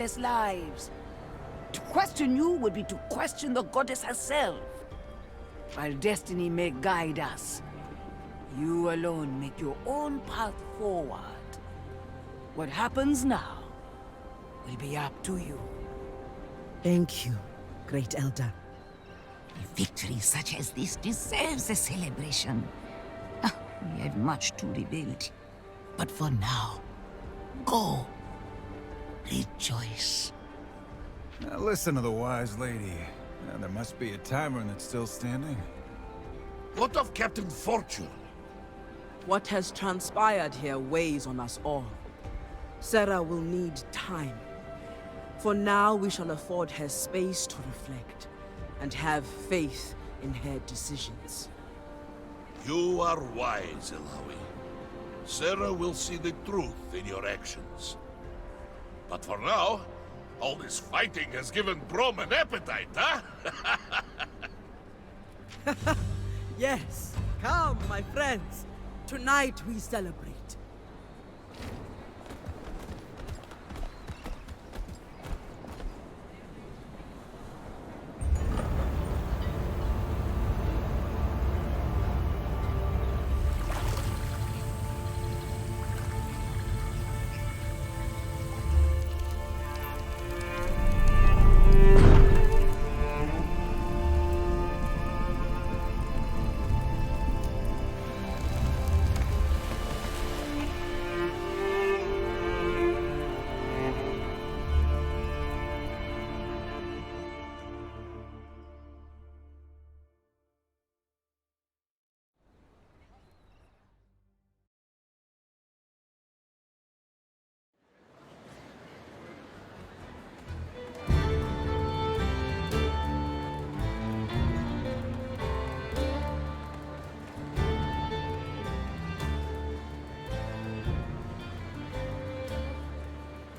lives. To question you would be to question the goddess herself. While destiny may guide us, you alone make your own path forward. What happens now will be up to you. Thank you, Great Elder. A victory such as this deserves a celebration. We have much to rebuild. But for now, go. Rejoice. Now listen to the wise lady. There must be a timer that's still standing. What of Captain Fortune? What has transpired here weighs on us all. Sarah will need time. For now, we shall afford her space to reflect, and have faith in her decisions. You are wise, Ilawi. Sarah will see the truth in your actions. But for now, all this fighting has given Brom an appetite, huh? Yes, come, my friends. Tonight we celebrate.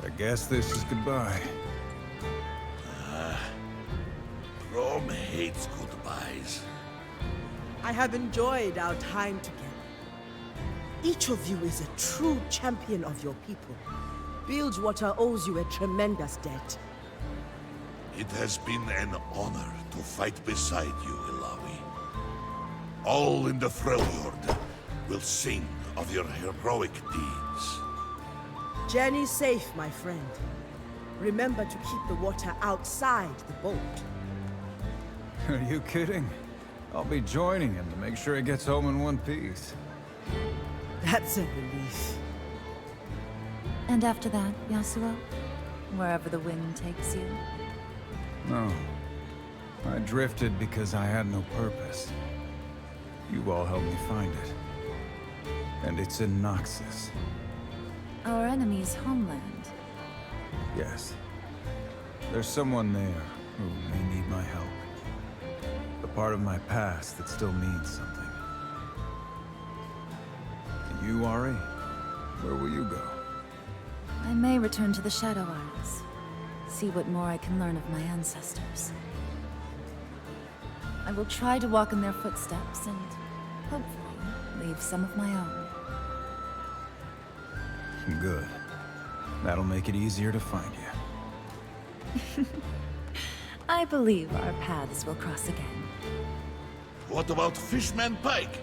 I guess this is goodbye. Brom hates goodbyes. I have enjoyed our time together. Each of you is a true champion of your people. Bilgewater owes you a tremendous debt. It has been an honor to fight beside you, Ilawi. All in the Freljord will sing of your heroic deeds. Journey safe, my friend. Remember to keep the water outside the boat. Are you kidding? I'll be joining him to make sure he gets home in one piece. That's a relief. And after that, Yasuo? Wherever the wind takes you? No. I drifted because I had no purpose. You all helped me find it. And it's in Noxus. Our enemy's homeland. Yes. There's someone there who may need my help. The part of my past that still means something. And you, Ari? Where will you go? I may return to the Shadow Isles. See what more I can learn of my ancestors. I will try to walk in their footsteps and, hopefully, leave some of my own. Good. That'll make it easier to find you. I believe our paths will cross again. What about Fishman Pike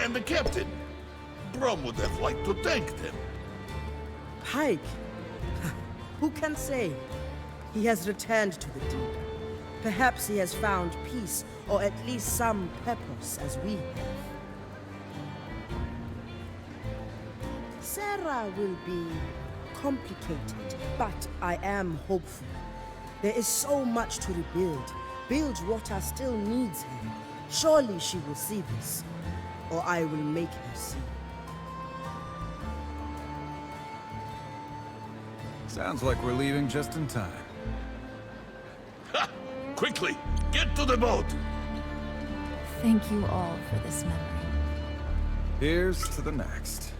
and the captain? Brom would have liked to thank them. Pike? Who can say? He has returned to the deep. Perhaps he has found peace, or at least some purpose, as we have. Sarah will be complicated, but I am hopeful. There is so much to rebuild. Bilgewater still needs her. Surely she will see this, or I will make her see. Sounds like we're leaving just in time. Ha! Quickly, get to the boat! Thank you all for this memory. Here's to the next.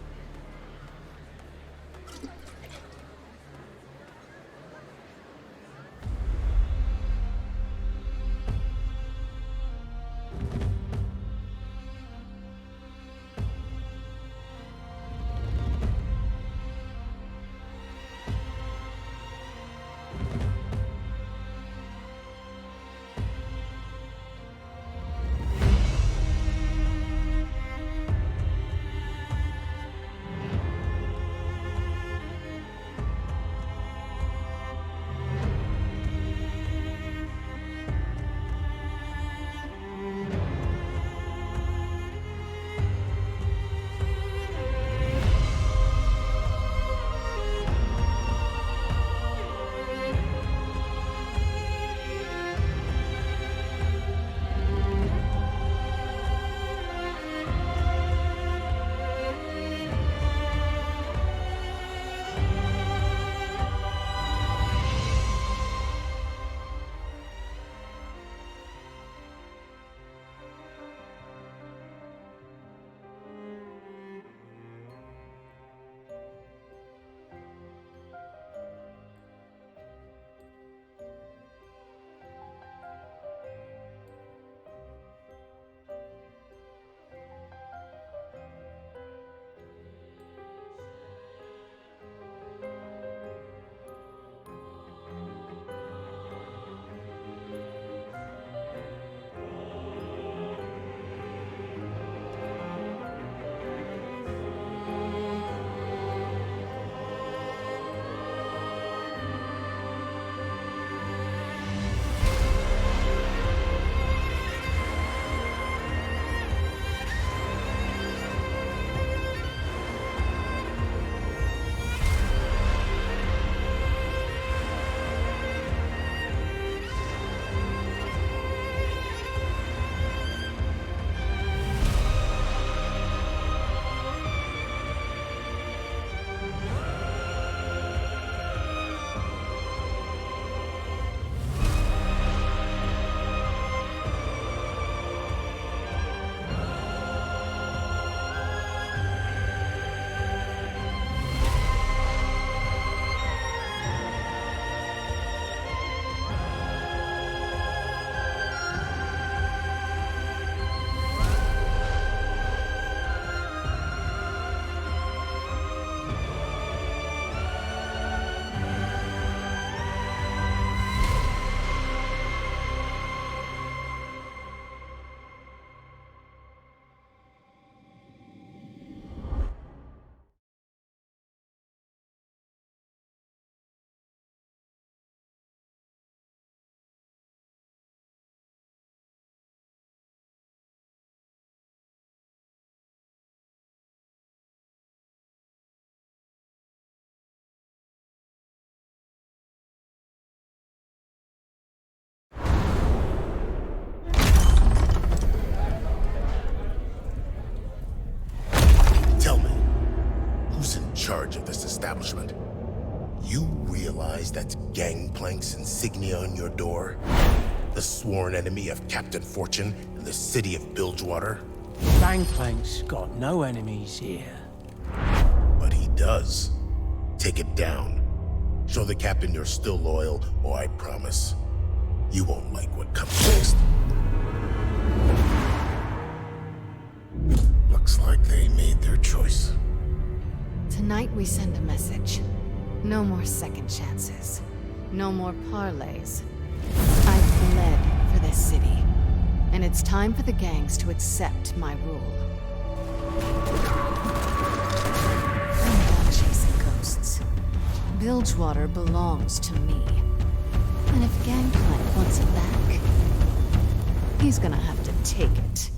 different. You realize that's Gangplank's insignia on your door? The sworn enemy of Captain Fortune and the city of Bilgewater? Gangplank's got no enemies here. But he does. Take it down. Show the captain you're still loyal, or I promise, you won't like what comes next. Looks like they made their choice. Tonight we send a message. No more second chances. No more parlays. I've bled for this city. And it's time for the gangs to accept my rule. I'm done chasing ghosts. Bilgewater belongs to me. And if Gangplank wants it back, he's gonna have to take it.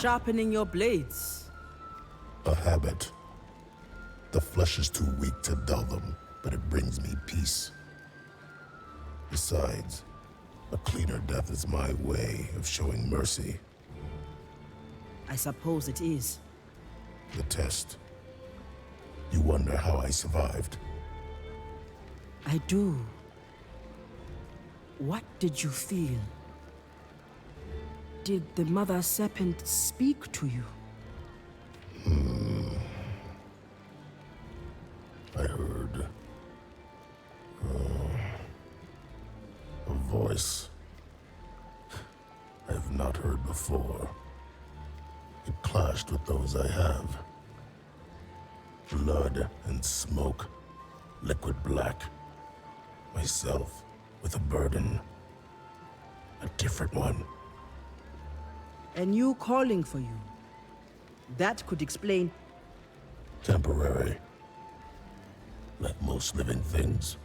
sharpening your blades? A habit. The flesh is too weak to dull them, but it brings me peace. Besides, a cleaner death is my way of showing mercy. I suppose it is. The test. You wonder how I survived? I do. What did you feel? Did the Mother Serpent speak to you? I heard... a voice I have not heard before. It clashed with those I have. Blood and smoke, liquid black. Myself with a burden. A different one. And you calling for you. That could explain... Temporary. Like most living things.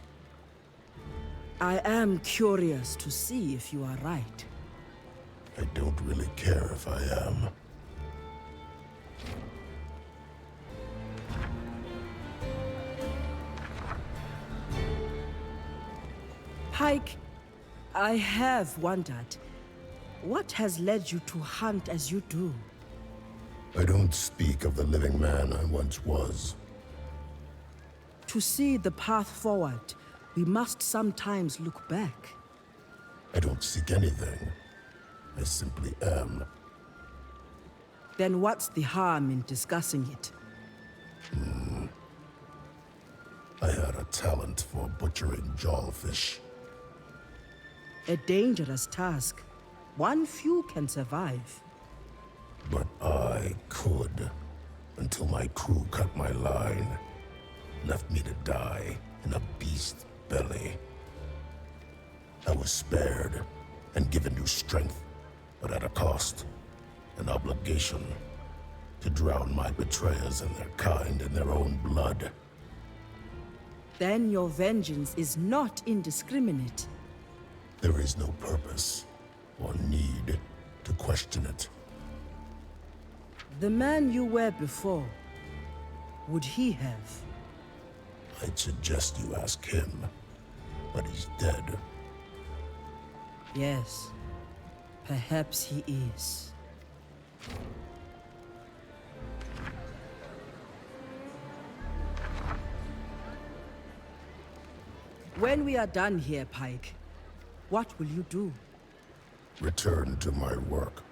I am curious to see if you are right. I don't really care if I am. Pike, I have wondered, what has led you to hunt as you do? I don't speak of the living man I once was. To see the path forward, we must sometimes look back. I don't seek anything. I simply am. Then what's the harm in discussing it? I had a talent for butchering jawfish. A dangerous task. One few can survive. But I could, until my crew cut my line, left me to die in a beast's belly. I was spared and given new strength, but at a cost, an obligation to drown my betrayers and their kind in their own blood. Then your vengeance is not indiscriminate. There is no purpose or need to question it. The man you were before, would he have? I'd suggest you ask him, but he's dead. Yes, perhaps he is. When we are done here, Pike, what will you do? Return to my work.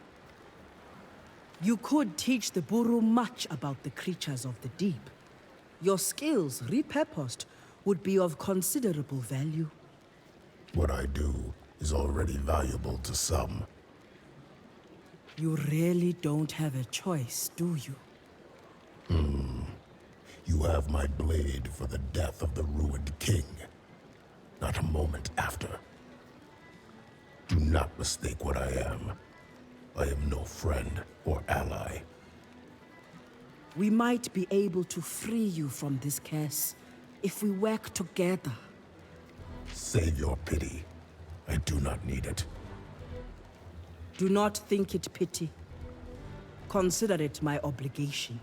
You could teach the Buru much about the creatures of the deep. Your skills, repurposed, would be of considerable value. What I do is already valuable to some. You really don't have a choice, do you? You have my blade for the death of the ruined king. Not a moment after. Do not mistake what I am. I am no friend or ally. We might be able to free you from this curse if we work together. Save your pity. I do not need it. Do not think it pity. Consider it my obligation.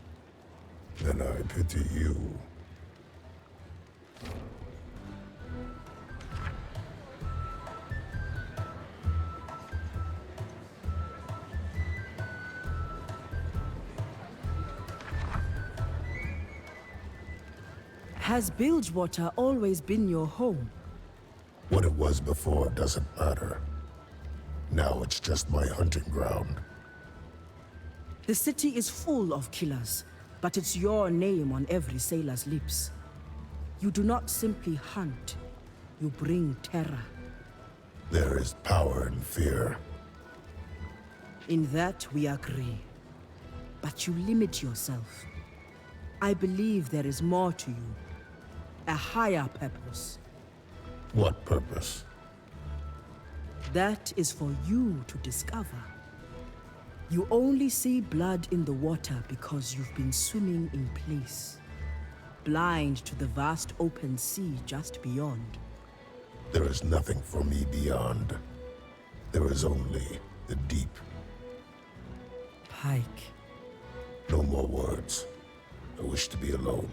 Then I pity you. Has Bilgewater always been your home? What it was before doesn't matter. Now it's just my hunting ground. The city is full of killers, but it's your name on every sailor's lips. You do not simply hunt, you bring terror. There is power in fear. In that we agree. But you limit yourself. I believe there is more to you. A higher purpose. What purpose? That is for you to discover. You only see blood in the water because you've been swimming in place, blind to the vast open sea just beyond. There is nothing for me beyond. There is only the deep. Pike. No more words. I wish to be alone.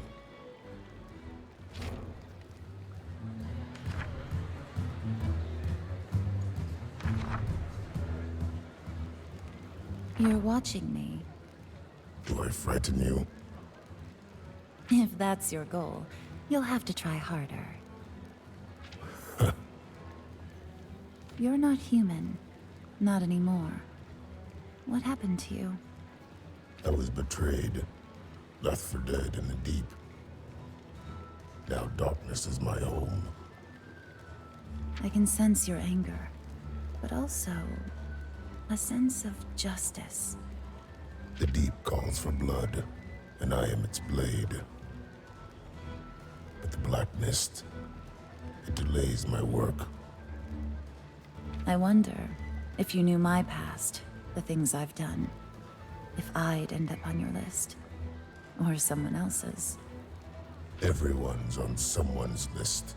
You're watching me. Do I frighten you? If that's your goal, you'll have to try harder. You're not human. Not anymore. What happened to you? I was betrayed, left for dead in the deep. Now darkness is my home. I can sense your anger, but also a sense of justice. The deep calls for blood, and I am its blade. But the black mist, it delays my work. I wonder if you knew my past, the things I've done, if I'd end up on your list, or someone else's. Everyone's on someone's list.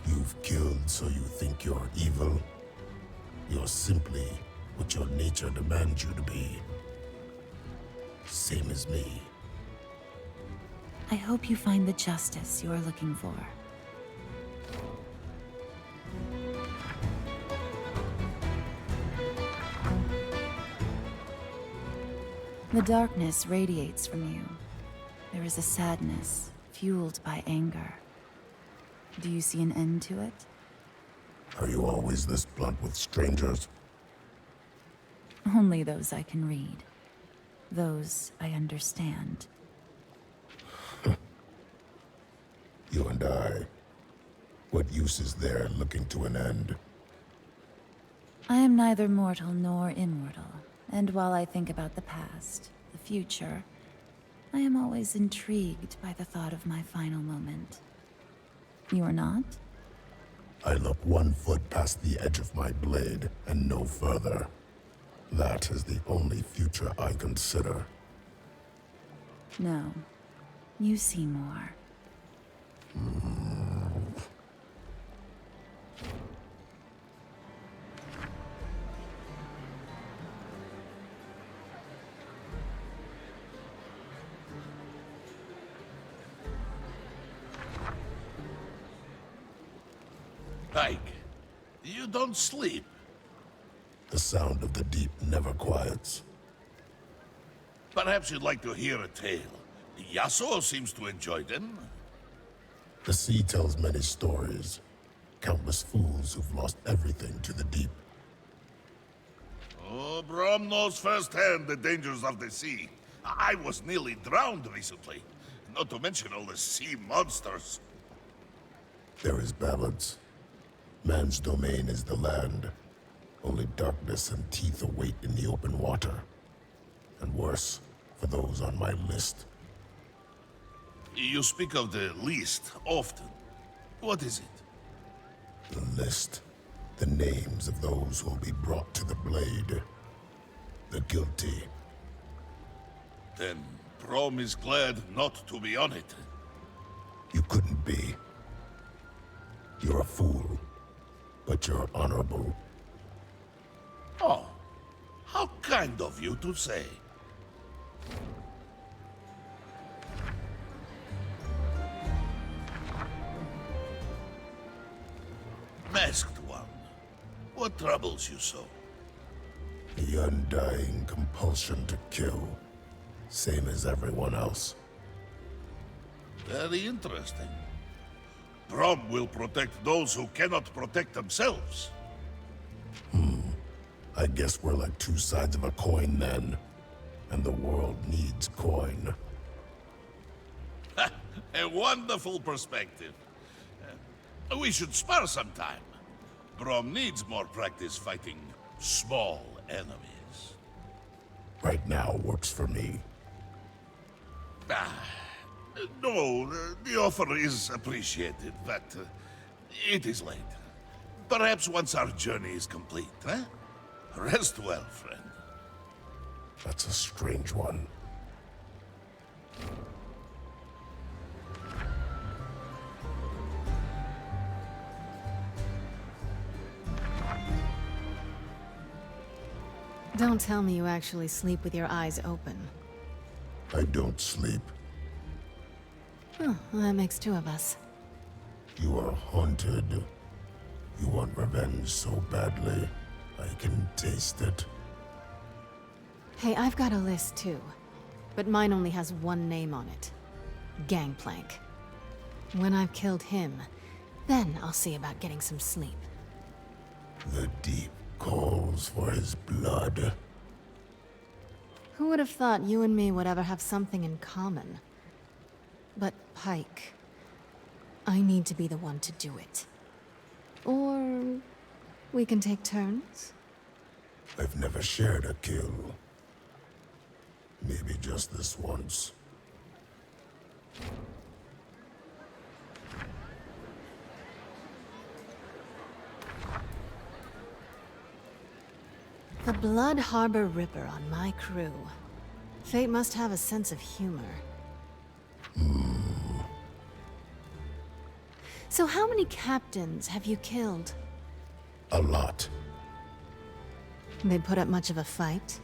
You've killed so you think you're evil. You're simply what your nature demands you to be. Same as me. I hope you find the justice you are looking for. The darkness radiates from you. There is a sadness fueled by anger. Do you see an end to it? Are you always this blunt with strangers? Only those I can read. Those I understand. You and I. What use is there looking to an end? I am neither mortal nor immortal, and while I think about the past, the future, I am always intrigued by the thought of my final moment. You are not? I look 1 foot past the edge of my blade and no further. That is the only future I consider. No. You see more. Pike, you don't sleep. The sound of the deep never quiets. Perhaps you'd like to hear a tale. Yasuo seems to enjoy them. The sea tells many stories. Countless fools who've lost everything to the deep. Oh, Brom knows firsthand the dangers of the sea. I was nearly drowned recently. Not to mention all the sea monsters. There is balance. Man's domain is the land. Only darkness and teeth await in the open water. And worse, for those on my list. You speak of the list often. What is it? The list. The names of those who will be brought to the blade. The guilty. Then Brom is glad not to be on it. You couldn't be. You're a fool. But you're honorable. Oh, how kind of you to say. Masked one, what troubles you so? The undying compulsion to kill. Same as everyone else. Very interesting. Brom will protect those who cannot protect themselves. I guess we're like two sides of a coin then. And the world needs coin. A wonderful perspective. We should spar sometime. Brom needs more practice fighting small enemies. Right now works for me. No, the offer is appreciated, but it is late. Perhaps once our journey is complete, eh? Rest well, friend. That's a strange one. Don't tell me you actually sleep with your eyes open. I don't sleep. Oh, well, that makes two of us. You are haunted. You want revenge so badly. I can taste it. Hey, I've got a list too. But mine only has one name on it. Gangplank. When I've killed him, then I'll see about getting some sleep. The deep calls for his blood. Who would have thought you and me would ever have something in common? But Pike, I need to be the one to do it. Or we can take turns? I've never shared a kill. Maybe just this once. The Blood Harbor Ripper on my crew. Fate must have a sense of humor. So how many captains have you killed? A lot. They put up much of a fight?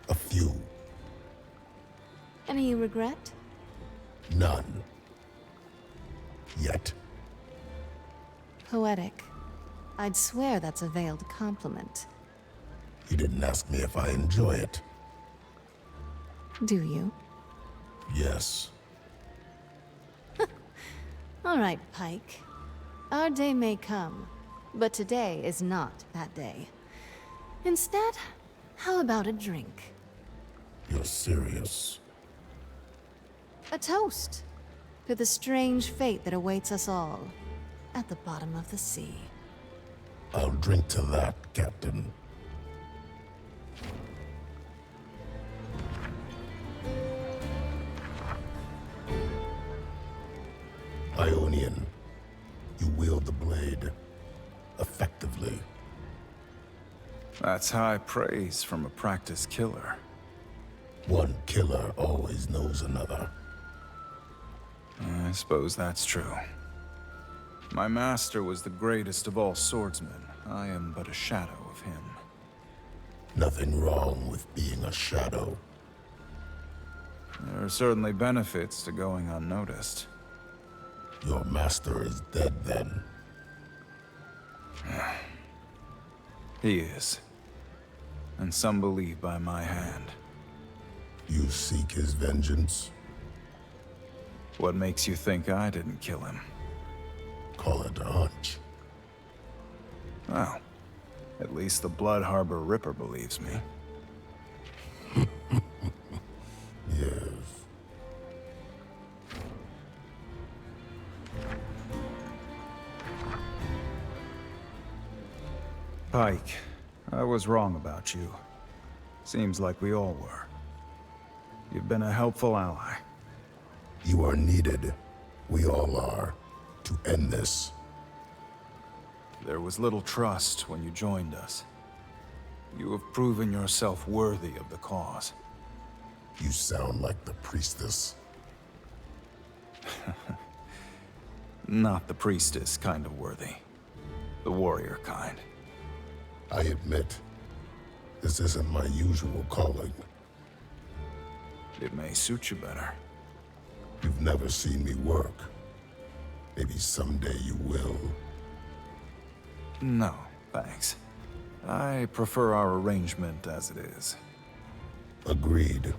A few. Any you regret? None. Yet. Poetic. I'd swear that's a veiled compliment. You didn't ask me if I enjoy it. Do you? Yes. All right, Pike. Our day may come, but today is not that day. Instead, how about a drink? You're serious. A toast to the strange fate that awaits us all at the bottom of the sea. I'll drink to that, Captain. Ionian, you wield the blade effectively. That's high praise from a practiced killer. One killer always knows another. I suppose that's true. My master was the greatest of all swordsmen. I am but a shadow of him. Nothing wrong with being a shadow. There are certainly benefits to going unnoticed. Your master is dead then. He is. And some believe by my hand. You seek his vengeance? What makes you think I didn't kill him? Call it a hunch. Well, at least the Blood Harbor Ripper believes me. Yes. Pike, I was wrong about you. Seems like we all were. You've been a helpful ally. You are needed. We all are. To end this. There was little trust when you joined us. You have proven yourself worthy of the cause. You sound like the priestess. Not the priestess kind of worthy. The warrior kind. I admit, this isn't my usual calling. It may suit you better. You've never seen me work. Maybe someday you will. No, thanks. I prefer our arrangement as it is. Agreed.